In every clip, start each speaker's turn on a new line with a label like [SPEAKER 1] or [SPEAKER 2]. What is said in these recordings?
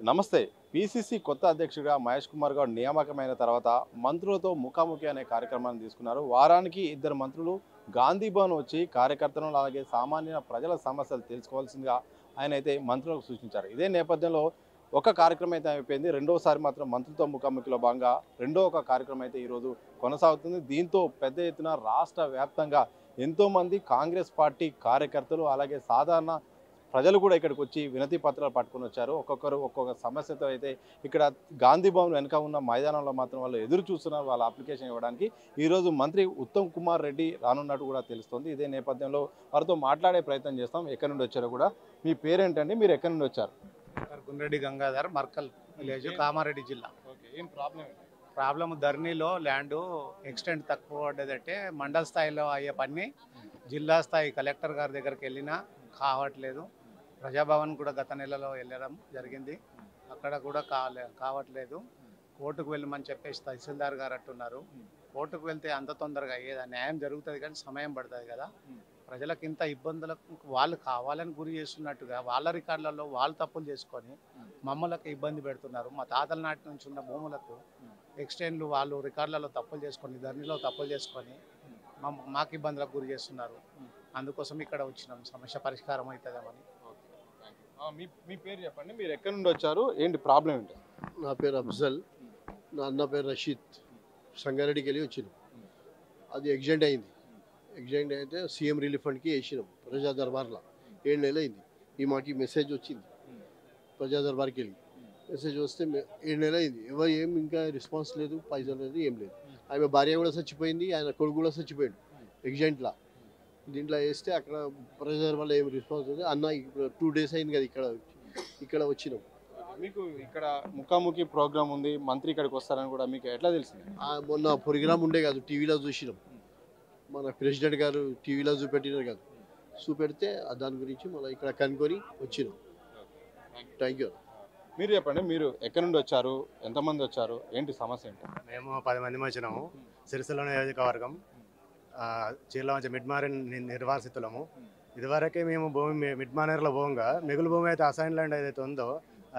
[SPEAKER 1] నమస్తే. పీసీసీ కొత్త అధ్యక్షుడిగా మహేష్ కుమార్ గౌడ్ నియామకమైన తర్వాత మంత్రులతో ముఖాముఖి అనే కార్యక్రమాన్ని తీసుకున్నారు. వారానికి ఇద్దరు మంత్రులు గాంధీ భవన్ వచ్చి కార్యకర్తలను అలాగే సామాన్య ప్రజల సమస్యలు తెలుసుకోవాల్సిందిగా ఆయన అయితే మంత్రులకు సూచించారు. ఇదే నేపథ్యంలో ఒక కార్యక్రమం అయితే అయిపోయింది. రెండోసారి మాత్రం మంత్రులతో ముఖాముఖిలో భాగంగా ఒక కార్యక్రమం అయితే ఈరోజు కొనసాగుతుంది. దీంతో పెద్ద ఎత్తున రాష్ట్ర వ్యాప్తంగా ఎంతోమంది కాంగ్రెస్ పార్టీ కార్యకర్తలు అలాగే సాధారణ ప్రజలు కూడా ఇక్కడికి వచ్చి వినతి పత్రాలు పట్టుకొని వచ్చారు. ఒక్కొక్కరు ఒక్కొక్క సమస్యతో అయితే ఇక్కడ గాంధీ భవన్ వెనక ఉన్న మైదానంలో మాత్రం వాళ్ళు ఎదురు చూస్తున్నారు వాళ్ళ అప్లికేషన్ ఇవ్వడానికి. ఈరోజు మంత్రి ఉత్తమ్ కుమార్ రెడ్డి రానున్నట్టు కూడా తెలుస్తుంది. ఇదే నేపథ్యంలో వారితో మాట్లాడే ప్రయత్నం చేస్తాం. ఎక్కడి నుండి వచ్చారో కూడా. మీ పేరేంటండి? మీరు ఎక్కడి నుండి వచ్చారు?
[SPEAKER 2] గుండ్రెడ్డి గంగాధర్, మర్కల్ విలేజ్, కామారెడ్డి జిల్లా.
[SPEAKER 1] ఓకే, ఏం ప్రాబ్లం?
[SPEAKER 2] ప్రాబ్లం ధరణిలో ల్యాండ్ ఎక్స్టెంట్ తక్కువ పడ్డదంటే మండల స్థాయిలో అయ్యే పని జిల్లా స్థాయి కలెక్టర్ గారి దగ్గరికి వెళ్ళినా కావట్లేదు. ప్రజాభవన్ కూడా గత నెలలో వెళ్ళడం జరిగింది, అక్కడ కూడా కావట్లేదు. కోర్టుకు వెళ్ళమని చెప్పేసి తహసీల్దార్ గారు అంటున్నారు. కోర్టుకు వెళ్తే అంత తొందరగా అయ్యేదా? న్యాయం జరుగుతుంది కానీ సమయం పడుతుంది కదా. ప్రజలకు ఇంత ఇబ్బందులకు వాళ్ళు కావాలని గురి చేస్తున్నట్టుగా వాళ్ళ రికార్డులలో వాళ్ళు తప్పులు చేసుకొని మమ్మల్ని ఇబ్బంది పెడుతున్నారు. మా తాతల నాటి నుంచి ఉన్న భూములకు ఎక్స్టెండ్లు వాళ్ళు రికార్డులలో తప్పులు చేసుకొని ధరణిలో తప్పులు చేసుకొని మాకు ఇబ్బందులకు గురి చేస్తున్నారు. అందుకోసం ఇక్కడ వచ్చినాం, సమస్య పరిష్కారం అవుతుందేమని.
[SPEAKER 1] మీ పేరు చెప్పండి. మీరు ఎక్కడి నుండి వచ్చారు? ఏంటి ప్రాబ్లం ఏంటి?
[SPEAKER 3] నా పేరు అఫ్జల్, నా అన్న పేరు రషీద్. సంగారెడ్డికి వెళ్ళి వచ్చినాం. అది ఎగ్జెంట్ అయింది. ఎగ్జెంట్ అయితే సీఎం రిలీఫ్ ఫండ్కి వేసినాం ప్రజా దర్బార్లో. 7 నెలలు అయింది. మాకు మెసేజ్ వచ్చింది ప్రజా దర్బార్కి వెళ్ళి. మెసేజ్ వస్తే 7 నెలలు అయింది. ఎవరు ఏం ఇంకా రెస్పాన్స్ లేదు, పైసలు లేదు, ఏం లేదు. ఆమె భార్య కూడా చచ్చిపోయింది, ఆయన కొడుకు కూడా చచ్చిపోయాడు ఎగ్జెంట్లో. దీంట్లో వేస్తే అక్కడ ప్రెజర్ వల్ల ఏం రెస్పాన్స్ ఉంది అన్న. ఇప్పుడు 2 డేస్ అయింది కదా ఇక్కడ వచ్చినాం.
[SPEAKER 1] మీకు ఇక్కడ ముఖాముఖి ప్రోగ్రామ్ ఉంది, మంత్రి ఇక్కడికి వస్తారని కూడా మీకు ఎట్లా తెలిసింది?
[SPEAKER 3] మొన్న ప్రోగ్రామ్ ఉండే కాదు, టీవీలో చూసినాం. మన ప్రెసిడెంట్ గారు టీవీలో చూపెట్టినారు కాదు, చూపెడితే దాని గురించి మళ్ళీ ఇక్కడ కనుక్కొని వచ్చినాం. Thank you.
[SPEAKER 1] మీరు చెప్పండి. మీరు ఎక్కడి నుండి వచ్చారు? ఎంతమంది వచ్చారు? ఏంటి సమస్య ఏంటి?
[SPEAKER 4] మేము 10 మంది వచ్చినాము. సిరిసిల్ల నియోజకవర్గం చీలవంచ మిడ్మారెన్ నిర్వాసితులము. ఇదివరకే మేము భూమి మిడ్మానేర్లో భూమిగా మిగులు భూమి అయితే అసైన్ ల్యాండ్ ఏదైతే ఉందో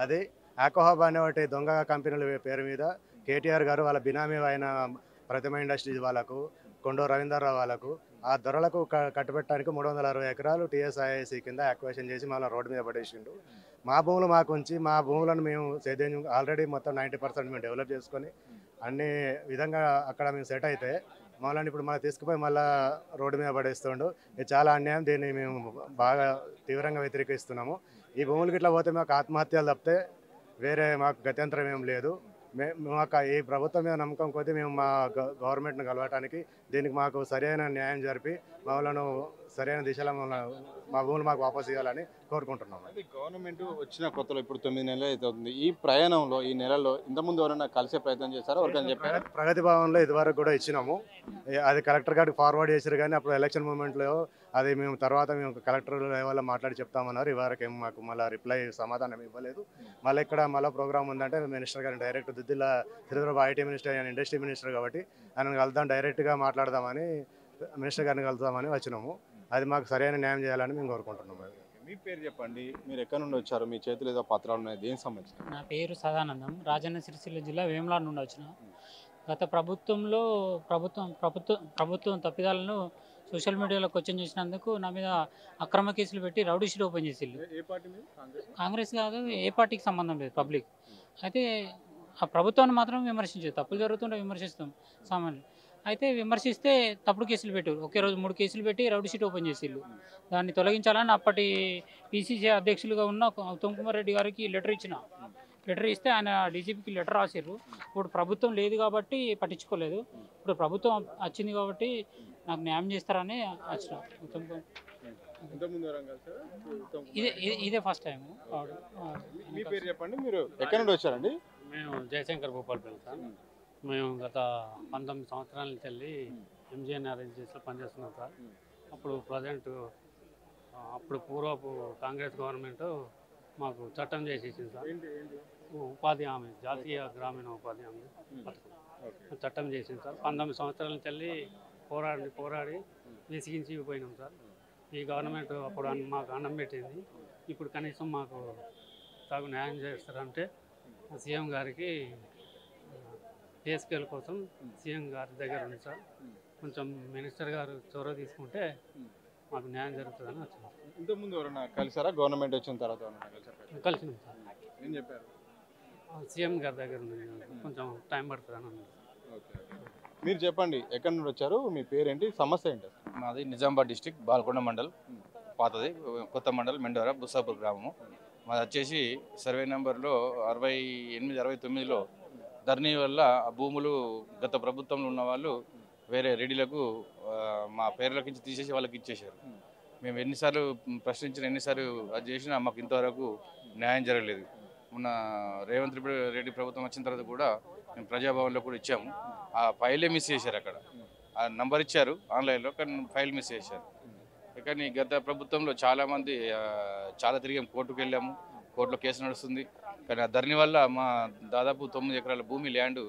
[SPEAKER 4] అది ఆకోహాబ్ అనే ఒకటి దొంగ కంపెనీల పేరు మీద కేటీఆర్ గారు వాళ్ళ బినామీ అయిన ప్రతిమ ఇండస్ట్రీస్ వాళ్ళకు, కొండో రవీందర్రావు వాళ్ళకు, ఆ ధరలకు కట్టుబెట్టడానికి 360 ఎకరాలు టీఎస్ఐఐసి కింద యాక్వేషన్ చేసి మళ్ళీ రోడ్డు మీద పడేసిండు. మా భూములు మాకు ఉంచి మా భూములను మేము సేద్యం ఆల్రెడీ మొత్తం 90% మేము డెవలప్ చేసుకొని అన్ని విధంగా అక్కడ మేము సెట్ అయితే మమ్మల్ని ఇప్పుడు మళ్ళీ తీసుకుపోయి మళ్ళీ రోడ్డు మీద పడేస్తుండు. ఇది చాలా అన్యాయం. దీన్ని మేము బాగా తీవ్రంగా వ్యతిరేకిస్తున్నాము. ఈ భూములకి ఇట్లా పోతే మాకు ఆత్మహత్యలు తప్పితే వేరే మాకు గత్యంతరం ఏం లేదు. మాకు ఈ ప్రభుత్వం మీద నమ్మకం కొద్దీ మేము మా గవర్నమెంట్ని కలవటానికి దీనికి మాకు సరైన న్యాయం జరిపి మమ్మల్ని సరైన దిశలో మా భూములు మాకు వాపసు ఇవ్వాలని కోరుకుంటున్నాం.
[SPEAKER 1] అది గవర్నమెంట్ వచ్చిన కొత్తలో ఇప్పుడు 9 నెలలు అయితే అవుతుంది. ఈ ప్రయాణంలో ఈ నెలలో ఇంతకుముందు ఎవరైనా కలిసే ప్రయత్నం చేశారో ఎవరికైనా చెప్పారు?
[SPEAKER 4] ప్రగతి భవన్లో ఇదివరకు కూడా ఇచ్చినాము. అది కలెక్టర్ గారికి ఫార్వర్డ్ చేశారు కానీ అప్పుడు ఎలక్షన్ మూమెంట్లో అది మేము తర్వాత మేము కలెక్టర్ లెవెల్లో మాట్లాడి చెప్తామన్నారు. ఇవరకు ఏం మాకు మళ్ళీ రిప్లై సమాధానం ఇవ్వలేదు. మళ్ళీ ఇక్కడ మళ్ళీ ప్రోగ్రామ్ ఉందంటే మినిస్టర్ గారిని డైరెక్ట్ దిద్దిలా శ్రీధరబాబు ఐటీ మినిస్టర్, ఆయన ఇండస్ట్రీ మినిస్టర్ కాబట్టి ఆయన కలుద్దాం, డైరెక్ట్గా మాట్లాడదామని మినిస్టర్ గారిని కలుద్దామని వచ్చినాము. అది మాకు సరైన న్యాయం చేయాలని మేము కోరుకుంటున్నాము.
[SPEAKER 1] మీ పేరు చెప్పండి. మీరు ఎక్కడి నుండి వచ్చారు? మీ చేతులు ఏదో పత్రాలు ఉన్నాయి, దేనికి సంబంధించి?
[SPEAKER 5] నా పేరు సదానందం, రాజన్న సిరిసిల్ల జిల్లా వేములాడ నుండి వచ్చిన. గత ప్రభుత్వంలో ప్రభుత్వం తప్పిదాలను సోషల్ మీడియాలో క్వశ్చన్ చేసినందుకు నా మీద అక్రమ కేసులు పెట్టి రౌడీ షీట్ ఓపెన్ చేసిళ్ళు.
[SPEAKER 1] ఏ పార్టీ మీద?
[SPEAKER 5] కాంగ్రెస్ కాదు, ఏ పార్టీకి సంబంధం లేదు, పబ్లిక్. అయితే ఆ ప్రభుత్వాన్ని మాత్రం విమర్శించదు, తప్పులు జరుగుతుంటే విమర్శిస్తాం సామాన్యులు. అయితే విమర్శిస్తే తప్పుడు కేసులు పెట్టారు. ఒకే రోజు 3 కేసులు పెట్టి రౌడీ షీట్ ఓపెన్ చేసిళ్ళు. దాన్ని తొలగించాలని అప్పటి పీసీసీ అధ్యక్షులుగా ఉన్న ఉత్తమ్ కుమార్ రెడ్డి గారికి లెటర్ ఇస్తే ఆయన డీజీపీకి లెటర్ రాసిర్రు. ఇప్పుడు ప్రభుత్వం లేదు కాబట్టి పట్టించుకోలేదు. ఇప్పుడు ప్రభుత్వం వచ్చింది కాబట్టి నాకు న్యాయం చేస్తారని వచ్చిన. ఇదే ఫస్ట్ టైం.
[SPEAKER 1] మీ పేరు చెప్పండి. మీరు ఎక్కడి నుండి వచ్చారండి?
[SPEAKER 6] మేము జయశంకర్ భూపాలపల్లి సార్. మేము గత 19 సంవత్సరాల నుంచి వెళ్ళి ఎంజీఎన్ఆర్ఎన్జీఎస్లో పనిచేస్తున్నాం సార్. అప్పుడు ప్రజెంట్ అప్పుడు పూర్వపు కాంగ్రెస్ గవర్నమెంట్ మాకు చట్టం చేసేసింది సార్. ఉపాధి హామీ, జాతీయ గ్రామీణ ఉపాధి హామీ పథకం చట్టం చేసింది సార్. 19 సంవత్సరాల నుంచి వెళ్ళి పోరాడి విసిగించి పోయినాం సార్. ఈ గవర్నమెంట్ అప్పుడు మాకు అన్నం పెట్టింది. ఇప్పుడు కనీసం మాకు తగు న్యాయం చేస్తారంటే సీఎం గారికి పే స్కేల్ కోసం సీఎం గారి దగ్గర ఉంది సార్. కొంచెం మినిస్టర్ గారు చొరవ తీసుకుంటే మాకు న్యాయం జరుగుతుందని వచ్చింది.
[SPEAKER 1] ఇంతకుముందు ఎవరైనా కలిసారా? గవర్నమెంట్ వచ్చిన తర్వాత ఎవరైనా కలిసారా?
[SPEAKER 6] కలిసింది సార్.
[SPEAKER 1] ఏం చెప్పారు?
[SPEAKER 6] సీఎం గారి దగ్గర ఉంది, కొంచెం టైం పడుతుందని అన్నారు.
[SPEAKER 1] మీరు చెప్పండి, ఎక్కడి నుండి వచ్చారు, మీ పేరేంటి, సమస్య ఏంటి?
[SPEAKER 7] మాది నిజామాబాద్ డిస్టిక్ బాల్కొండ మండల్, పాతది కొత్త మండల్ మెండోరా బుస్సాపూర్ గ్రామము. మాది వచ్చేసి సర్వే నెంబర్లో 68, 69లో ధరణి వల్ల ఆ భూములు గత ప్రభుత్వంలో ఉన్న వాళ్ళు వేరే రెడీలకు మా పేర్లకి తీసేసి వాళ్ళకి ఇచ్చేశారు. మేము ఎన్నిసార్లు ప్రశ్నించిన, ఎన్నిసార్లు అది చేసినా మాకు ఇంతవరకు న్యాయం జరగలేదు. మొన్న రేవంత్ రెడ్డి ప్రభుత్వం వచ్చిన తర్వాత కూడా మేము ప్రజాభవన్లో కూడా ఇచ్చాము. ఆ ఫైలే మిస్ చేశారు. అక్కడ ఆ నంబర్ ఇచ్చారు ఆన్లైన్లో, కానీ ఫైల్ మిస్ చేశారు. కానీ గత ప్రభుత్వంలో చాలామంది చాలా తిరిగాము, కోర్టుకు వెళ్ళాము, కోర్టులో కేసు నడుస్తుంది. కానీ ఆ ధరణి వల్ల మా దాదాపు 9 ఎకరాల భూమి ల్యాండ్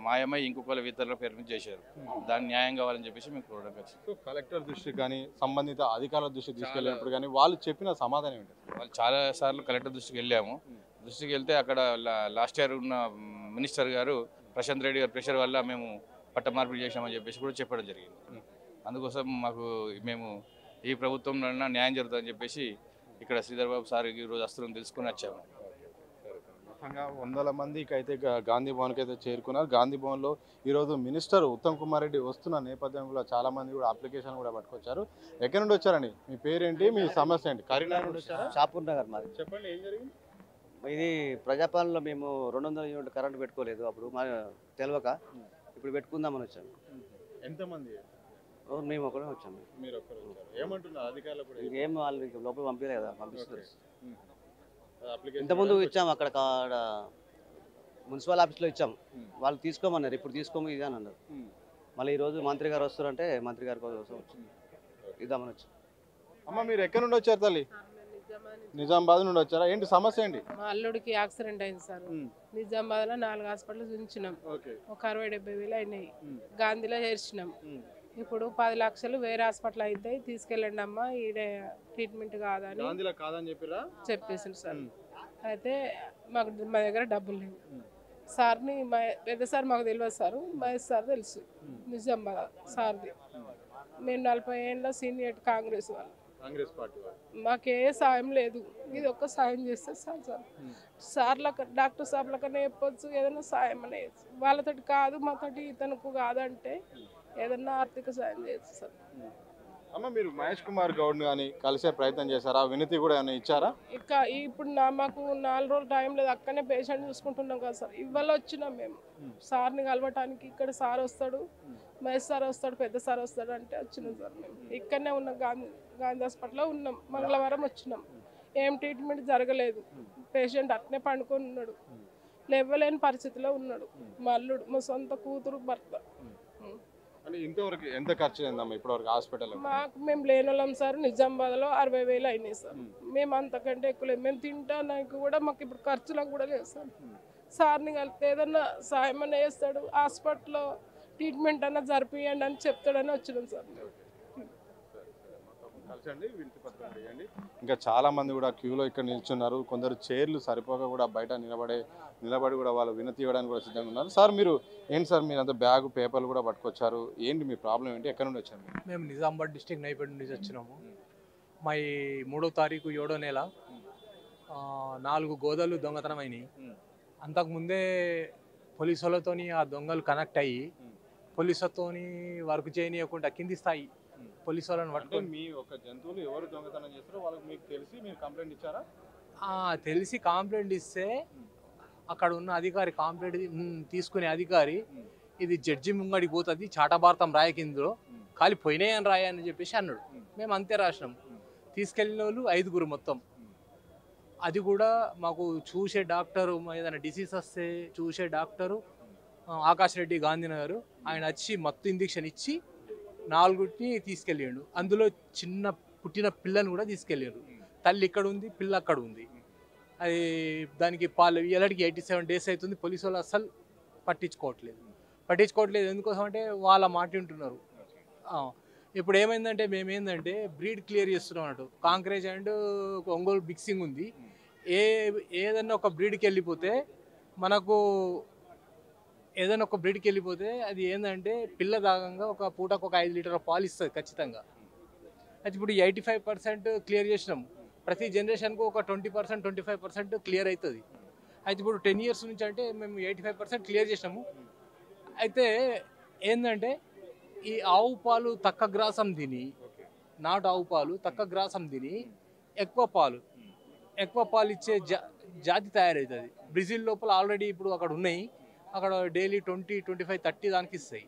[SPEAKER 7] మాయమై ఇంకొకళ్ళ ఇతరుల పేరు మీద చేశారు. దాన్ని న్యాయం కావాలని చెప్పేసి మేము కోరడం వచ్చింది.
[SPEAKER 1] కలెక్టర్ దృష్టికి కానీ సంబంధిత అధికారుల దృష్టికి తీసుకెళ్ళినప్పుడు కానీ వాళ్ళు చెప్పిన సమాధానం ఏంటి?
[SPEAKER 7] వాళ్ళు చాలా సార్లు కలెక్టర్ దృష్టికి వెళ్ళాము. దృష్టికి వెళ్తే అక్కడ లాస్ట్ ఇయర్ ఉన్న మినిస్టర్ గారు ప్రశాంత్ రెడ్డి గారి ప్రెషర్ వల్ల మేము పట్ట మార్పిడి చేసామని చెప్పేసి కూడా చెప్పడం జరిగింది. అందుకోసం మేము ఈ ప్రభుత్వంలో న్యాయం జరుగుతుందని చెప్పేసి ఇక్కడ శ్రీధర్ బాబు సార్ ఈరోజు వస్తువులను తెలుసుకుని వచ్చాము.
[SPEAKER 1] మొత్తంగా 100 మందికి అయితే గాంధీ భవన్కి అయితే చేరుకున్నారు. గాంధీ భవన్లో ఈరోజు మినిస్టర్ ఉత్తమ్ కుమార్ రెడ్డి వస్తున్న నేపథ్యంలో చాలా మంది కూడా అప్లికేషన్ కూడా పట్టుకొచ్చారు. ఎక్కడి నుండి వచ్చారండి? మీ పేరేంటి, మీ సమస్య ఏంటి? కరీంనగర్ నుండి వచ్చారా?
[SPEAKER 8] షాపూర్ నగర్ మాది.
[SPEAKER 1] చెప్పండి, ఏం జరిగింది?
[SPEAKER 8] ఇది ప్రజాపాలనలో మేము 200 యూనిట్ కరెంట్ పెట్టుకోలేదు అప్పుడు, మా తెలియక ఇప్పుడు పెట్టుకుందామని వచ్చాము.
[SPEAKER 1] ఎంతమంది?
[SPEAKER 8] మేము ఒకరే వచ్చాము.
[SPEAKER 1] మీరు ఒక్కరు వచ్చారు. ఏమంటున్నారు అధికారులు కూడా?
[SPEAKER 8] ఇంకేం వాళ్ళు లోపల పంపించలేదు కదా, పంపిస్తారు.
[SPEAKER 1] అప్లికేషన్
[SPEAKER 8] ఇంతకుముందు ఇచ్చాము, అక్కడ మున్సిపల్ ఆఫీస్లో ఇచ్చాము. వాళ్ళు తీసుకోమన్నారు, ఇప్పుడు తీసుకోము ఇది అని అన్నారు. మళ్ళీ ఈరోజు మంత్రి గారు వస్తారంటే మంత్రి గారి కోసం వచ్చాము, ఇద్దామని వచ్చాం.
[SPEAKER 1] అమ్మ, మీరు ఎక్కడి నుండి వచ్చారు తల్లి? నిజామాబాద్ నుండి వచ్చారా? ఏంటి సమస్య ఏంటి?
[SPEAKER 9] మా అల్లుడికి యాక్సిడెంట్ అయింది సార్. నిజామాబాద్ లో 4 హాస్పిటల్ చూపించినాం. ఒక 60-70 వేలు అయినాయి. గాంధీలో చేర్చినాం. ఇప్పుడు 10 లక్షలు వేరే హాస్పిటల్ అయితే తీసుకెళ్ళండి అమ్మా, ఈడ ట్రీట్మెంట్ కాదని చెప్పేసింది సార్. అయితే మా దగ్గర డబ్బులు లేవు. సార్ని పెద్ద సార్ మాకు తెలియదు సార్, మహేష్ సార్ తెలుసు నిజామాబాద్ సార్ది. మేము 40 ఏళ్ళ సీనియర్ కాంగ్రెస్
[SPEAKER 1] పార్టీ
[SPEAKER 9] మాకే సాయం లేదు. ఇది ఒక్క సాయం చేస్తే సార్ సార్లకు డాక్టర్ సార్లకనే చెప్పొచ్చు, ఏదైనా సాయం అనేది వాళ్ళతోటి కాదు మాతోటి ఇతనుకు కాదంటే ఏదన్నా ఆర్థిక సాయం చేయొచ్చు సార్.
[SPEAKER 1] అమ్మ, మీరు మహేష్ కుమార్ గౌడ్ కానీ కలిసే ప్రయత్నం చేశారా? వినతి కూడా ఏమైనా ఇచ్చారా?
[SPEAKER 9] ఇప్పుడు మాకు 4 రోజులు టైం లేదు, అక్కడనే పేషెంట్ చూసుకుంటున్నాం కదా సార్. ఇవాళ వచ్చినాం మేము సార్ని కలవటానికి. ఇక్కడ సార్ వస్తాడు, మహేష్ సార్ వస్తాడు, పెద్ద సార్ వస్తాడు అంటే వచ్చినాం సార్. మేము ఇక్కడనే ఉన్నాం, గాంధీ హాస్పిటల్లో ఉన్నాం. మంగళవారం వచ్చినాం. ఏం ట్రీట్మెంట్ జరగలేదు. పేషెంట్ అట్నే పండుకొని ఉన్నాడు, లేవలేని పరిస్థితిలో ఉన్నాడు. మా అల్లుడు, మా సొంత కూతురు భర్త.
[SPEAKER 1] ఇంతవరకు ఎంత ఖర్చు అయిందమ్మా ఇప్పటివరకు హాస్పిటల్?
[SPEAKER 9] మేము లేని వాళ్ళం సార్. నిజామాబాద్లో 60 వేలు అయినాయి సార్. మేము అంతకంటే ఎక్కువ లేదు. మేము తింటానికి కూడా మాకు ఇప్పుడు ఖర్చులకు కూడా లేదు సార్. సార్ని కలిపితే ఏదన్నా సాయం అన్న చేస్తాడు, హాస్పిటల్లో ట్రీట్మెంట్ అన్న జరిపియండి అని చెప్తాడని వచ్చినాం సార్.
[SPEAKER 1] ఇంకా చాలా మంది కూడా క్యూలో ఇక్కడ నిల్చున్నారు. కొందరు చైర్లు సరిపోక కూడా బయట నిలబడి కూడా వాళ్ళు వినతి ఇవ్వడానికి కూడా సిద్ధంగా ఉన్నారు. సార్, మీరు ఏంటి సార్, మీరు అంత బ్యాగ్ పేపర్లు కూడా పట్టుకొచ్చారు, ఏంటి మీ ప్రాబ్లం ఏంటి, ఎక్కడ నుండి వచ్చారు?
[SPEAKER 10] మేము నిజామాబాద్ డిస్టిక్ నైపేట నుంచి వచ్చినాము. మా 3వ తారీఖు 7వ నెల 4 గోదలు దొంగతనం అయినాయి. అంతకుముందే పోలీసు వాళ్ళతోని ఆ దొంగలు కనెక్ట్ అయ్యి పోలీసులతోని వర్క్ చేయనీయకుండా కింది స్థాయి పోలీసు వాళ్ళని పట్టుకొని
[SPEAKER 1] మీ ఒక జంతువులు ఎవరు దొంగతనం చేస్తారో వాళ్ళకి మీకు తెలిసి మీరు కంప్లైంట్ ఇచ్చారా?
[SPEAKER 10] తెలిసి కంప్లైంట్ ఇస్తే అక్కడ ఉన్న అధికారి కంప్లైంట్ తీసుకునే అధికారి ఇది జడ్జి ముంగడికి పోతుంది, చాటభారతం రాయకిందో ఖాళీ పోయినాయని రాయని చెప్పేసి అన్నాడు. మేము అంతే రాసినాం. తీసుకెళ్ళిన వాళ్ళు 5గురు మొత్తం. అది కూడా మాకు చూసే డాక్టరు, ఏదైనా డిసీజ్ వస్తే చూసే డాక్టరు ఆకాష్ రెడ్డి గాంధీనగర్, ఆయన వచ్చి మత్తు ఇంజెక్షన్ ఇచ్చి 4గురిని తీసుకెళ్ళిండు. అందులో చిన్న పుట్టిన పిల్లని కూడా తీసుకెళ్ళారు. తల్లి ఇక్కడ ఉంది, పిల్ల అక్కడ ఉంది. అది దానికి పాలు ఇలాంటికి 87 డేస్ అవుతుంది. పోలీసు వాళ్ళు అస్సలు పట్టించుకోవట్లేదు. ఎందుకోసం అంటే వాళ్ళ మాట వింటున్నారు. ఇప్పుడు ఏమైందంటే మేమేందంటే బ్రీడ్ క్లియర్ చేస్తున్నాం అన్నట్టు. కాంక్రేజ్ అండ్ ఒంగోలు మిక్సింగ్ ఉంది. ఏదన్నా ఒక బ్రీడ్కి వెళ్ళిపోతే మనకు ఏదైనా ఒక బ్రీడ్కి వెళ్ళిపోతే అది ఏంటంటే పిల్ల దాగంగా ఒక పూటకు ఒక 5 లీటర్ల పాలు ఇస్తుంది ఖచ్చితంగా. అయితే ఇప్పుడు 85% క్లియర్ చేసినాం. ప్రతి జనరేషన్కు ఒక 20% 25% క్లియర్ అవుతుంది. అయితే ఇప్పుడు 10 years నుంచి అంటే మేము 85% క్లియర్ చేసినాము. అయితే ఏంటంటే ఈ ఆవు పాలు తక్కువ గ్రాసం తిని, నాటు ఆవు పాలు తక్కువ గ్రాసం తిని ఎక్కువ పాలు ఇచ్చే జాతి తయారవుతుంది. బ్రెజిల్ లోపల ఆల్రెడీ ఇప్పుడు అక్కడ ఉన్నాయి. అక్కడ డైలీ 20, 25, 30 దానికి ఇస్తాయి.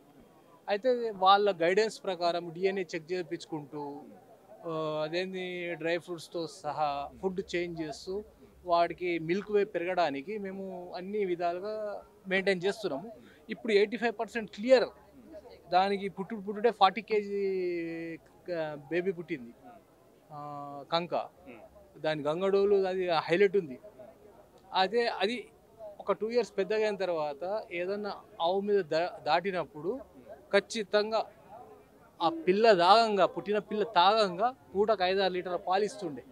[SPEAKER 10] అయితే వాళ్ళ గైడెన్స్ ప్రకారం DNA చెక్ చేయించుకుంటూ అదేంటి డ్రై ఫ్రూట్స్తో సహా ఫుడ్ చేంజ్ చేస్తూ వాడికి మిల్క్ వే పెరగడానికి మేము అన్ని విధాలుగా మెయింటైన్ చేస్తున్నాము. ఇప్పుడు 85% క్లియర్. దానికి పుట్టుడే 40 kg బేబీ పుట్టింది, కంక. దాని గంగడోలు అది హైలైట్ ఉంది. అదే అది ఒక 2 years పెద్దగా అయిన తర్వాత ఏదన్నా ఆవు మీద దాటినప్పుడు ఖచ్చితంగా ఆ పిల్ల పుట్టిన పిల్ల తాగంగా పూటకు 5-6 లీటర్ల పాలు ఇస్తుండే.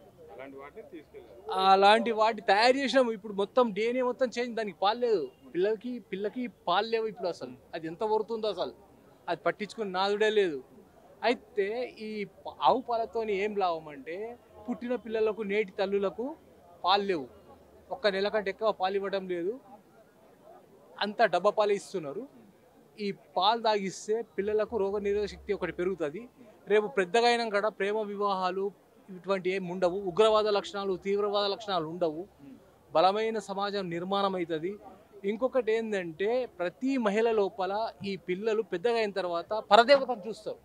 [SPEAKER 10] అలాంటి వాటి తయారు చేసినాము. ఇప్పుడు మొత్తం DNA మొత్తం చేంజ్. దానికి పాలు లేదు, పిల్లకి పాలు లేవు ఇప్పుడు. అసలు అది ఎంత వరుతుందో అసలు అది పట్టించుకుని నాదుడే లేదు. అయితే ఈ ఆవు పాలతో ఏం లాభం అంటే పుట్టిన పిల్లలకు నేటి తల్లులకు పాలు లేవు. ఒక్క నెల కంటే ఎక్కువ పాలు ఇవ్వడం లేదు. అంతా డబ్బా పాలు ఇస్తున్నారు. ఈ పాలు తాగిస్తే పిల్లలకు రోగనిరోధక శక్తి ఒకటి పెరుగుతుంది. రేపు పెద్దగా అయినా కూడా ప్రేమ వివాహాలు ఇటువంటి ఏమి ఉండవు. ఉగ్రవాద లక్షణాలు, తీవ్రవాద లక్షణాలు ఉండవు. బలమైన సమాజం నిర్మాణం అవుతుంది. ఇంకొకటి ఏంటంటే ప్రతి మహిళ లోపల ఈ పిల్లలు పెద్దగా అయిన తర్వాత పరదేవతను చూస్తారు.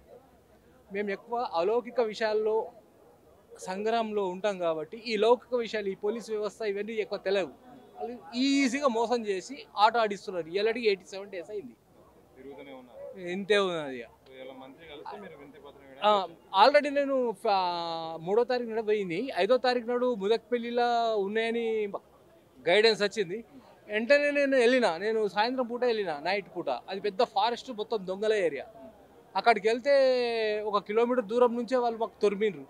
[SPEAKER 10] మేము ఎక్కువ అలౌకిక విషయాల్లో సంగ్రామంలో ఉంటాం కాబట్టి ఈ లౌకిక విషయాలు, ఈ పోలీస్ వ్యవస్థ ఇవన్నీ ఎక్కువ తెలియవు. వాళ్ళు ఈజీగా మోసం చేసి ఆట ఆడిస్తున్నారు. ఇలాంటి 87 days అయింది, ఇంతే ఉన్నది. ఆల్రెడీ నేను 3వ తారీఖు నాడు పోయింది. 5వ తారీఖు నాడు ముదక్పల్లిలో ఉన్నాయని గైడెన్స్ వచ్చింది. వెంటనే నేను సాయంత్రం పూట వెళ్ళిన, నైట్ పూట. అది పెద్ద ఫారెస్ట్, మొత్తం దొంగల ఏరియా. అక్కడికి వెళ్తే 1 kilometer దూరం నుంచే వాళ్ళు మాకు తొరిమిండ్రు.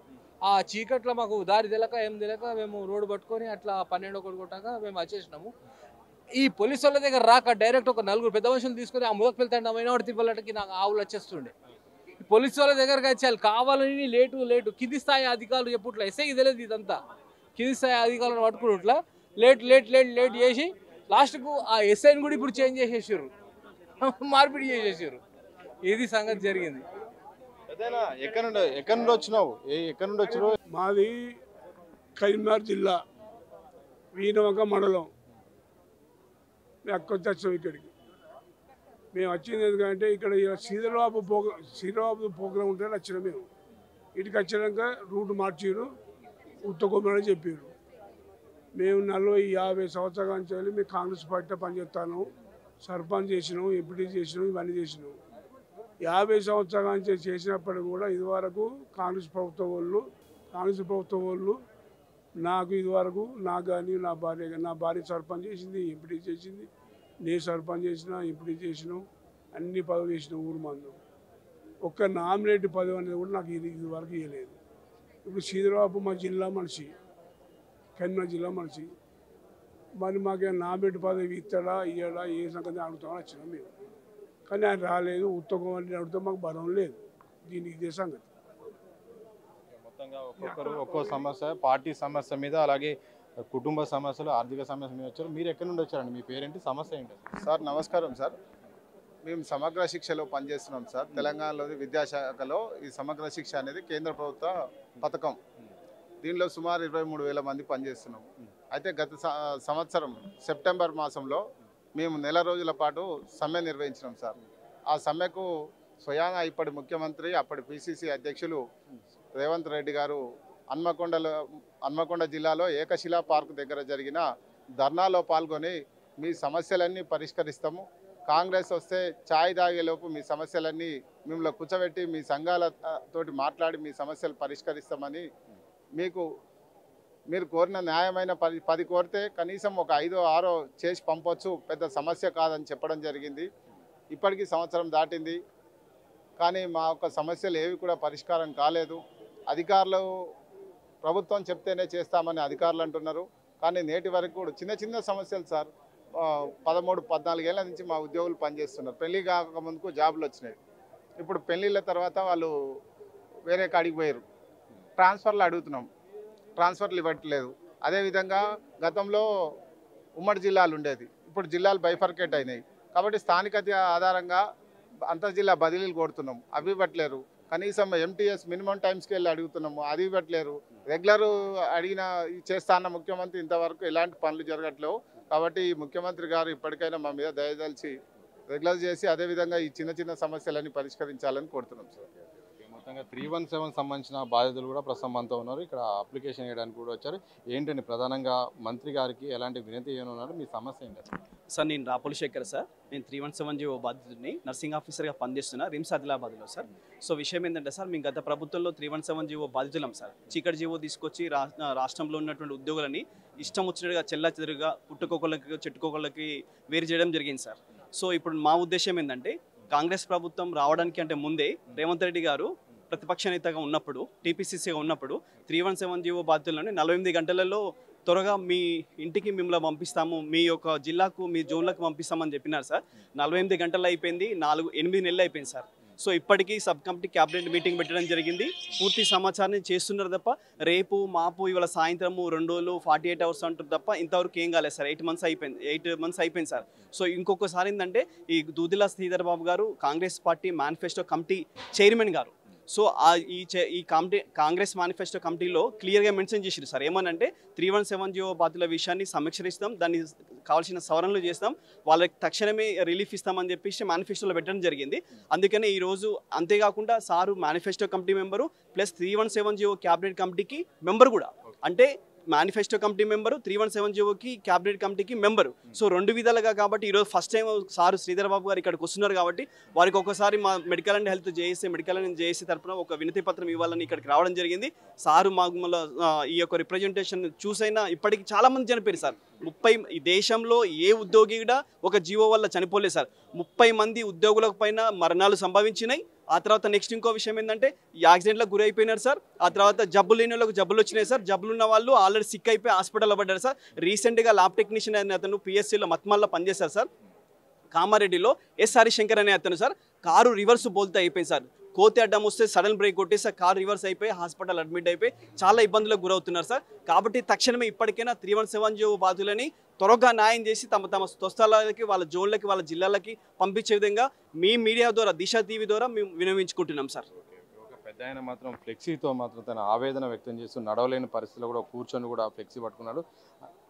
[SPEAKER 10] ఆ చీకట్లో మాకు దారి తెలియక ఏం తెలియక మేము రోడ్డు పట్టుకొని అట్లా 12 కొట్టాక మేము వచ్చేసినాము. ఈ పోలీసు వాళ్ళ దగ్గర రాక డైరెక్ట్ ఒక 4 పెద్ద మనుషులు తీసుకొని ఆ ముదకు వెళ్తాండి మైనాడు తిప్పలకి నాకు ఆవులు వచ్చేస్తుండే. పోలీసు వాళ్ళ దగ్గరకు వచ్చి కావాలని లేటు కింది స్థాయి అధికారులు చెప్పుట్లా, ఎస్ఐకి తెలియదు ఇదంతా. కింది స్థాయి అధికారులను పట్టుకున్నట్లా లేట్ చేసి లాస్ట్కు ఆ ఎస్ఐని కూడా ఇప్పుడు చేంజ్ చేసేసారు, మార్పిడి చేసేసారు. ఇది సంగతి జరిగింది.
[SPEAKER 1] ఎక్కడి నుండి వచ్చినావు? ఎక్కడి నుండి వచ్చినావు?
[SPEAKER 11] మాది కరీంనగర్ జిల్లా వీనవంక మండలం. మేము అక్కడికి వచ్చాము. ఇక్కడికి మేము వచ్చింది ఎందుకంటే ఇక్కడ శ్రీధరబాబు ప్రోగ్రామ్ ఉంటే వచ్చినాం. మేము ఇటుకి వచ్చినాక రూట్ మార్చిరు, ఉత్తకొమ్మని చెప్పారు. మేము 40-50 సంవత్సరాల నుంచి వెళ్ళి మేము కాంగ్రెస్ పార్టీలో పనిచేస్తాను. సర్పంచ్ చేసినాం, ఎంపీటీ చేసినాం, ఇవన్నీ చేసినాం. 50 సంవత్సరాల నుంచి చేసినప్పటికీ కూడా ఇదివరకు కాంగ్రెస్ ప్రభుత్వం వాళ్ళు నాకు ఇదివరకు నాకు కానీ నా భార్య సర్పంచ్ చేసింది, ఎంపీటీ చేసింది, నేను సర్పంచ్ చేసిన, ఎంపీటీ చేసినాం, అన్ని పదవులు చేసినాం ఊరు మందు. ఒక్క నామినేట్ పదవి అనేది కూడా నాకు ఇదివరకు ఇవ్వలేదు. ఇప్పుడు శ్రీధరబాబు మా జిల్లా మనిషి, కరీంనగర్ జిల్లా మనిషి. మరి మాకు నామినేట్ పదవి ఇస్తాడా ఇయ్యడా ఏ సంగతి అడుగుతామని వచ్చినాం మేము. కానీ ఆయన రాలేదు. ఉత్తమం అని అడిగితే మాకు బలం లేదు. దీనికి ఇదే సంగతి.
[SPEAKER 1] మొత్తంగా ఒక్కొక్కరు ఒక్కో సమస్య, పార్టీ సమస్య మీద, అలాగే కుటుంబ సమస్యలు, ఆర్థిక సమస్య మీద వచ్చారు. మీరు ఎక్కడి నుండి వచ్చారండి? మీ పేరేంటి, సమస్య ఏంటి?
[SPEAKER 12] సార్ నమస్కారం సార్. మేము సమగ్ర శిక్షలో పనిచేస్తున్నాం సార్. తెలంగాణలోని విద్యాశాఖలో ఈ సమగ్ర శిక్ష అనేది కేంద్ర ప్రభుత్వ పథకం. దీనిలో సుమారు 23,000 మంది పనిచేస్తున్నాం. అయితే గత సంవత్సరం సెప్టెంబర్ మాసంలో మేము నెల రోజుల పాటు సమ్మె నిర్వహించినాం సార్. ఆ సమ్మెకు స్వయంగా ఇప్పటి ముఖ్యమంత్రి, అప్పటి PCC అధ్యక్షులు రేవంత్ రెడ్డి గారు హన్మకొండ జిల్లాలో ఏకశిలా పార్క్ దగ్గర జరిగిన ధర్నాలో పాల్గొని మీ సమస్యలన్నీ పరిష్కరిస్తాము, కాంగ్రెస్ వస్తే ఛాయ్ తాగేలోపు మీ సమస్యలన్నీ మిమ్మల్ని కూర్చోబెట్టి మీ సంఘాలతోటి మాట్లాడి మీ సమస్యలు పరిష్కరిస్తామని, మీరు కోరిన న్యాయమైన 10 కోరితే కనీసం ఒక 5-6 చేసి పంపొచ్చు, పెద్ద సమస్య కాదని చెప్పడం జరిగింది. ఇప్పటికీ సంవత్సరం దాటింది, కానీ మా యొక్క సమస్యలు ఏవి కూడా పరిష్కారం కాలేదు. అధికారులు ప్రభుత్వం చెప్తేనే చేస్తామని అధికారులు అంటున్నారు. కానీ నేటి వరకు కూడా చిన్న చిన్న సమస్యలు సార్. 13, 14 ఏళ్ల నుంచి మా ఉద్యోగులు పనిచేస్తున్నారు. పెళ్లి కాకముందుకు జాబులు వచ్చినాయి. ఇప్పుడు పెళ్ళిళ్ళ తర్వాత వాళ్ళు వేరే కాడికి పోయారు. ట్రాన్స్ఫర్లు అడుగుతున్నాం, ట్రాన్స్ఫర్లు ఇవ్వట్లేదు. అదేవిధంగా గతంలో ఉమ్మడి జిల్లాలు ఉండేది, ఇప్పుడు జిల్లాలు బైఫర్కేట్ అయినాయి. కాబట్టి స్థానికత ఆధారంగా అంతర్జిల్లా బదిలీలు కోరుతున్నాం, అవి ఇవ్వట్లేరు. కనీసం ఎంటీఎస్ మినిమం టైం స్కేల్ అడుగుతున్నాము, అది ఇవ్వట్లేరు. రెగ్యులర్ అడిగిన చేస్తా అన్న ముఖ్యమంత్రి ఇంతవరకు ఎలాంటి పనులు జరగట్లేవు. కాబట్టి ఈ ముఖ్యమంత్రి గారు ఇప్పటికైనా మా మీద దయదలిచి రెగ్యులర్ చేసి అదేవిధంగా ఈ చిన్న చిన్న సమస్యలన్నీ పరిష్కరించాలని కోరుతున్నాం సార్.
[SPEAKER 1] మొత్తంగా 317 సంబంధించిన బాధితులు కూడా ప్రస్తుతం మనతో ఉన్నారు. ఇక్కడ అప్లికేషన్ వేయడానికి కూడా వచ్చారు. ఏంటండి ప్రధానంగా మంత్రి గారికి ఎలాంటి వినతి ఉన్నారు, మీ సమస్య ఏంటి అసలు?
[SPEAKER 13] సార్ నేను రాపుల శేఖర్ సార్. నేను 317 బాధితుడిని, నర్సింగ్ ఆఫీసర్గా పనిచేస్తున్నా రిమ్స్ ఆదిలాబాద్లో సార్. సో విషయం ఏంటంటే సార్, మేము గత ప్రభుత్వంలో 317 బాధితులం సార్. చీకటి జీవో తీసుకొచ్చి రాష్ట్రంలో ఉన్నటువంటి ఉద్యోగులని ఇష్టం వచ్చినట్టుగా చెల్లా చెదురుగా పుట్టుకోకళ్ళకి చెట్టుకోకళ్ళకి వేరు చేయడం జరిగింది సార్. సో ఇప్పుడు మా ఉద్దేశం ఏంటంటే, కాంగ్రెస్ ప్రభుత్వం రావడానికి అంటే ముందే రేవంత్ రెడ్డి గారు ప్రతిపక్ష నేతగా ఉన్నప్పుడు, టీపీసీసీగా ఉన్నప్పుడు 317 బాధితులను 48 గంటలలో త్వరగా మీ ఇంటికి మిమ్మల్ని పంపిస్తాము, మీ యొక్క జిల్లాకు మీ జోన్లకు పంపిస్తామని చెప్పినారు సార్. 48 గంటలు అయిపోయింది, 8 నెలలు అయిపోయింది సార్. సో ఇప్పటికీ సబ్ కమిటీ క్యాబినెట్ మీటింగ్ పెట్టడం జరిగింది. పూర్తి సమాచారాన్ని చేస్తున్నారు తప్ప రేపు మాపు ఇవాళ సాయంత్రము 2 రోజులు 48 అవర్స్ అంటారు తప్ప ఇంతవరకు ఏం కాలేదు సార్. 8 మంత్స్ అయిపోయింది సార్. సో ఇంకొకసారి ఏంటంటే, ఈ దూదిలా శ్రీధర్ బాబు గారు Congress party manifesto committee chairman గారు, సో ఈ కాంగ్రెస్ మేనిఫెస్టో కమిటీలో క్లియర్గా మెన్షన్ చేసారు సార్. ఏమనంటే 317 బాధితుల విషయాన్ని సమీక్షిస్తాం, దాన్ని కావాల్సిన సవరణలు చేస్తాం, వాళ్ళకి తక్షణమే రిలీఫ్ ఇస్తామని చెప్పేసి మేనిఫెస్టోలో పెట్టడం జరిగింది. అందుకనే ఈరోజు అంతేకాకుండా sir manifesto committee member plus 317 cabinet కమిటీకి మెంబర్ కూడా, అంటే మేనిఫెస్టో కమిటీ మెంబరు 317కి క్యాబినెట్ కమిటీకి మెంబరు. సో 2 విధాలుగా. కాబట్టి ఈరోజు first time sir Sridhar Babu గారు ఇక్కడికి వస్తున్నారు కాబట్టి వారికి ఒకసారి మా మెడికల్ అండ్ హెల్త్ జేఏసీ తరఫున ఒక వినతి పత్రం ఇవ్వాలని ఇక్కడికి రావడం జరిగింది. సారు మళ్ళీ ఈ యొక్క రిప్రజెంటేషన్ చూసైనా ఇప్పటికి చాలా మంది చనిపోయారు సార్. 30 ఈ దేశంలో ఏ ఉద్యోగి కూడా ఒక జీవో వల్ల చనిపోలేదు సార్. 30 మంది ఉద్యోగులకు పైన మరణాలు సంభవించినాయి. ఆ తర్వాత నెక్స్ట్ ఇంకో విషయం ఏంటంటే, యాక్సిడెంట్లకు గురి అయిపోయినారు సార్. ఆ తర్వాత జబ్బులు లేని వాళ్ళకు జబ్బులు వచ్చినాయి సార్. జబ్బులు ఉన్న వాళ్ళు ఆల్రెడీ సిక్ అయిపోయి హాస్పిటల్లో పడ్డారు సార్. రీసెంట్గా ల్యాబ్ టెక్నీషియన్ అనే అతను పిఎస్సీలో మత్మల్లో పనిచేశారు సార్. కామారెడ్డిలో ఎస్ హరిశంకర్ అనే అతను సార్, కారు రివర్స్ బోల్తే అయిపోయింది సార్. కోతి అడ్డం వస్తే సడన్ బ్రేక్ కొట్టేసి కారు రివర్స్ అయిపోయి హాస్పిటల్ అడ్మిట్ అయిపోయి చాలా ఇబ్బందులకు గురవుతున్నారు సార్. కాబట్టి తక్షణమే ఇప్పటికైనా 317 బాధితులని త్వరగా న్యాయం చేసి తమ స్వస్థలాలకి, వాళ్ళ జోన్లకి, వాళ్ళ జిల్లాలకి పంపించే విధంగా మీ మీడియా ద్వారా, దిశ టీవీ ద్వారా మేము వినవించుకుంటున్నాం సార్.
[SPEAKER 1] ఒక పెద్ద ఆయన మాత్రం ఫ్లెక్సీతో మాత్రం తన ఆవేదన వ్యక్తం చేస్తూ నడవలేని పరిస్థితిలో కూడా కూర్చొని కూడా ఫ్లెక్సీ పట్టుకున్నాడు.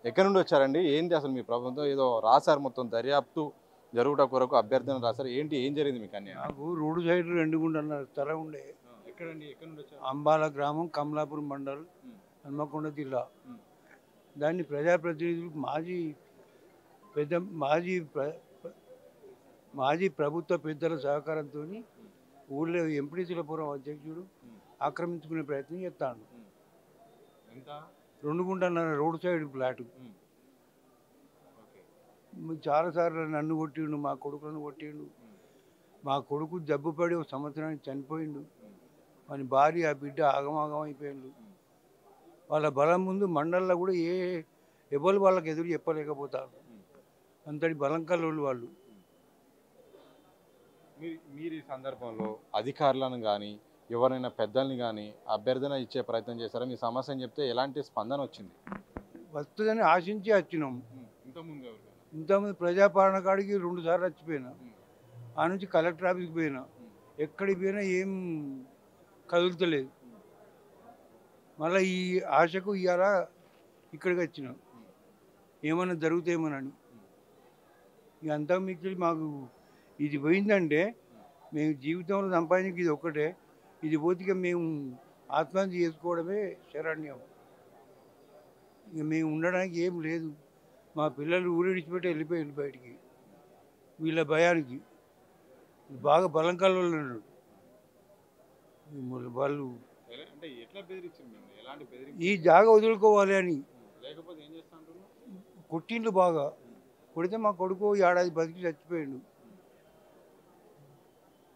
[SPEAKER 1] ఎక్కడి నుండి వచ్చారండి? ఏంటి అసలు మీ ప్రభుత్వం ఏదో రాశారు, మొత్తం దర్యాప్తు జరుగుట కొరకు అభ్యర్థన రాశారు, ఏంటి ఏం జరిగింది మీకు? అన్యాయం
[SPEAKER 14] నాకు రోడ్డు సైడ్ 2 గుంటల స్థలం ఉండే.
[SPEAKER 1] ఎక్కడండి? ఎక్కడి నుండి వచ్చారు?
[SPEAKER 14] అంబాల గ్రామం, కమలాపురం మండల్, హన్మకొండ జిల్లా. దాన్ని ప్రజాప్రతినిధులు మాజీ ప్రభుత్వ పెద్దల సహకారంతో ఊళ్ళో ఎంపీటీసీలపురం అధ్యక్షుడు ఆక్రమించుకునే ప్రయత్నం చేస్తాడు. 2 గుంటల రోడ్డు సైడ్ ఫ్లాట్. చాలాసార్లు నన్ను కొట్టిండు, మా కొడుకులను కొట్టిండు. మా కొడుకు జబ్బుపడి 1 సంవత్సరానికి చనిపోయిండు. వాని భార్య బిడ్డ ఆగమాగం అయిపోయిండు. వాళ్ళ బలం ముందు మండల్లో కూడా ఎవరు వాళ్ళకి ఎదురు చెప్పలేకపోతారు. అంతటి బలం కల్లోళ్ళు వాళ్ళు.
[SPEAKER 1] మీరు ఈ సందర్భంలో అధికారులను కానీ ఎవరైనా పెద్దల్ని కానీ అభ్యర్థన ఇచ్చే ప్రయత్నం చేశారా? మీ సమస్యను చెప్తే ఎలాంటి స్పందన వచ్చింది?
[SPEAKER 14] వస్తుందని ఆశించి వచ్చినాం. ఇంతకుముందు ప్రజాపాలన కాడికి 2 సార్లు వచ్చిపోయినా. ఆ నుంచి కలెక్టర్ ఆఫీస్కి పోయినా. ఎక్కడికి పోయినా ఏం కదులుతలేదు. మళ్ళీ ఈ ఆశకు ఇవాళ ఇక్కడికి వచ్చినాం, ఏమన్నా జరుగుతాయేమోనని. ఇక అంతా మీకు మాకు ఇది పోయిందంటే మేము జీవితంలో సంపాదించి ఇది ఒక్కటే. ఇది పోతిగా మేము ఆత్మహత్య చేసుకోవడమే శరణ్యం. ఇక మేము ఉండడానికి ఏం లేదు. మా పిల్లలు ఊరు విడిచిపెట్టి వెళ్ళిపోయారు బయటికి. వీళ్ళ భయానికి బాగా బలం కలవాళ్ళు వాళ్ళు. ఈ జాగా వదులుకోవాలి అని కొట్టిండ్లు బాగా. కొడితే మా కొడుకు 1 ఏడాది బతికి చచ్చిపోయాడు.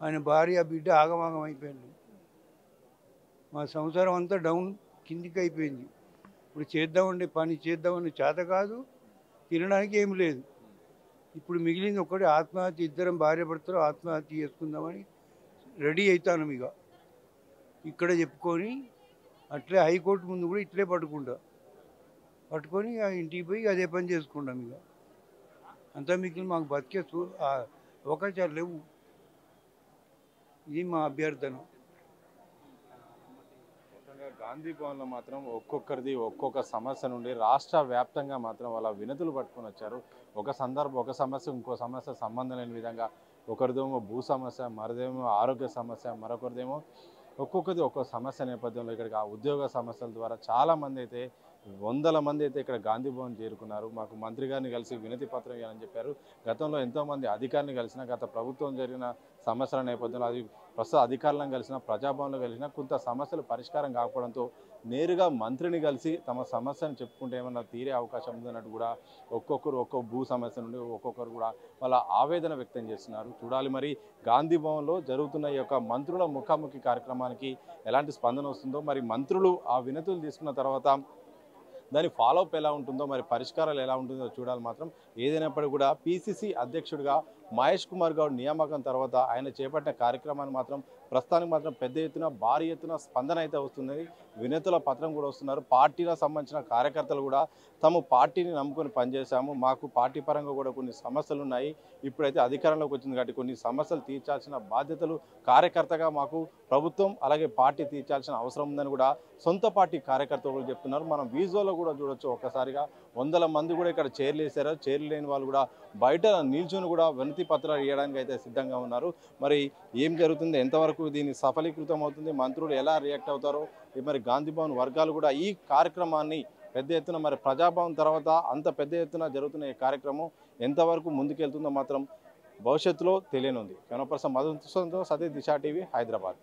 [SPEAKER 14] ఆయన భార్య బిడ్డ ఆగమాగం అయిపోయింది. మా సంసారం అంతా డౌన్ కిందికి అయిపోయింది. ఇప్పుడు చేద్దామండి పని చేద్దామని చేత కాదు, తినడానికి ఏం లేదు. ఇప్పుడు మిగిలింది ఒకటి ఆత్మహత్య, ఇద్దరం భార్య భర్తలు ఆత్మహత్య చేసుకుందామని రెడీ అవుతాను. ఇక ఇక్కడ చెప్పుకొని అట్లే హైకోర్టు ముందు కూడా ఇట్లే పట్టుకొని ఆ ఇంటికి పోయి అదే పని చేసుకుంటాం. ఇక అంతా మిగిలిన మాకు బతికే అవకాశాలు లేవు. ఇది మా అభ్యర్థన.
[SPEAKER 1] గాంధీ భవన్లో మాత్రం ఒక్కొక్కరిది ఒక్కొక్క సమస్య నుండి రాష్ట్ర వ్యాప్తంగా మాత్రం వాళ్ళ వినతులు పట్టుకొని వచ్చారు. ఒక సమస్య ఇంకో సమస్య సంబంధం లేని విధంగా ఒకరిదేమో భూ సమస్య, మరిదేమో ఆరోగ్య సమస్య, మరొకరిదేమో ఒక్కొక్కది ఒక్కొక్క సమస్య నేపథ్యంలో ఇక్కడికి ఆ ఉద్యోగ సమస్యల ద్వారా చాలామంది అయితే వందల మంది అయితే ఇక్కడ గాంధీ భవన్ చేరుకున్నారు. మాకు మంత్రి గారిని కలిసి వినతి పత్రం ఇవ్వాలని చెప్పారు. గతంలో ఎంతోమంది అధికారులను కలిసిన, గత ప్రభుత్వం జరిగిన సమస్యల నేపథ్యంలో అది ప్రస్తుత అధికారులను కలిసిన, ప్రజాభవన్లో కలిసిన కొంత సమస్యలు పరిష్కారం కాకపోవడంతో నేరుగా మంత్రిని కలిసి తమ సమస్యను చెప్పుకుంటే ఏమన్నా తీరే అవకాశం ఉందన్నట్టు కూడా ఒక్కొక్కరు ఒక్కొక్క భూ సమస్య నుండి ఒక్కొక్కరు కూడా వాళ్ళ ఆవేదన వ్యక్తం చేస్తున్నారు. చూడాలి మరి గాంధీ భవన్లో జరుగుతున్న ఈ యొక్క మంత్రుల ముఖాముఖి కార్యక్రమానికి ఎలాంటి స్పందన వస్తుందో, మరి మంత్రులు ఆ వినతులు తీసుకున్న తర్వాత దాని ఫాలోఅప్ ఎలా ఉంటుందో, మరి పరిష్కారాలు ఎలా ఉంటుందో చూడాలి. మాత్రం ఏదైనప్పటికీ కూడా పిసిసి అధ్యక్షుడిగా మహేష్ కుమార్ గౌడ్ నియామకం తర్వాత ఆయన చేపట్టిన కార్యక్రమాన్ని మాత్రం ప్రస్తుతానికి మాత్రం పెద్ద ఎత్తున భారీ ఎత్తున స్పందన అయితే వస్తుంది. వినతుల పత్రం కూడా వస్తున్నారు. పార్టీలకు సంబంధించిన కార్యకర్తలు కూడా తాము పార్టీని నమ్ముకొని పనిచేశాము, మాకు పార్టీ పరంగా కూడా కొన్ని సమస్యలు ఉన్నాయి, ఇప్పుడైతే అధికారంలోకి వచ్చింది కాబట్టి కొన్ని సమస్యలు తీర్చాల్సిన బాధ్యతలు కార్యకర్తగా మాకు ప్రభుత్వం అలాగే పార్టీ తీర్చాల్సిన అవసరం ఉందని కూడా సొంత పార్టీ కార్యకర్తలు కూడా చెప్తున్నారు. మనం విజువల్లో కూడా చూడొచ్చు. ఒక్కసారిగా వందల మంది కూడా ఇక్కడ చైర్లు వేశారు. చైర్లు లేని వాళ్ళు కూడా బయట నిల్చొని కూడా వినతి పత్రాలు ఇవ్వడానికి అయితే సిద్ధంగా ఉన్నారు. మరి ఏం జరుగుతుంది, ఎంతవరకు దీన్ని సఫలీకృతం అవుతుంది, మంత్రులు ఎలా రియాక్ట్ అవుతారో, మరి గాంధీ భవన్ వర్గాలు కూడా ఈ కార్యక్రమాన్ని పెద్ద ఎత్తున మరి ప్రజాభవన్ తర్వాత అంత పెద్ద ఎత్తున జరుగుతున్న ఈ కార్యక్రమం ఎంతవరకు ముందుకెళ్తుందో మాత్రం భవిష్యత్తులో తెలియనుంది. కెమెరా పర్సన్ మధుతో సతీష్, దిశ టీవీ, హైదరాబాద్.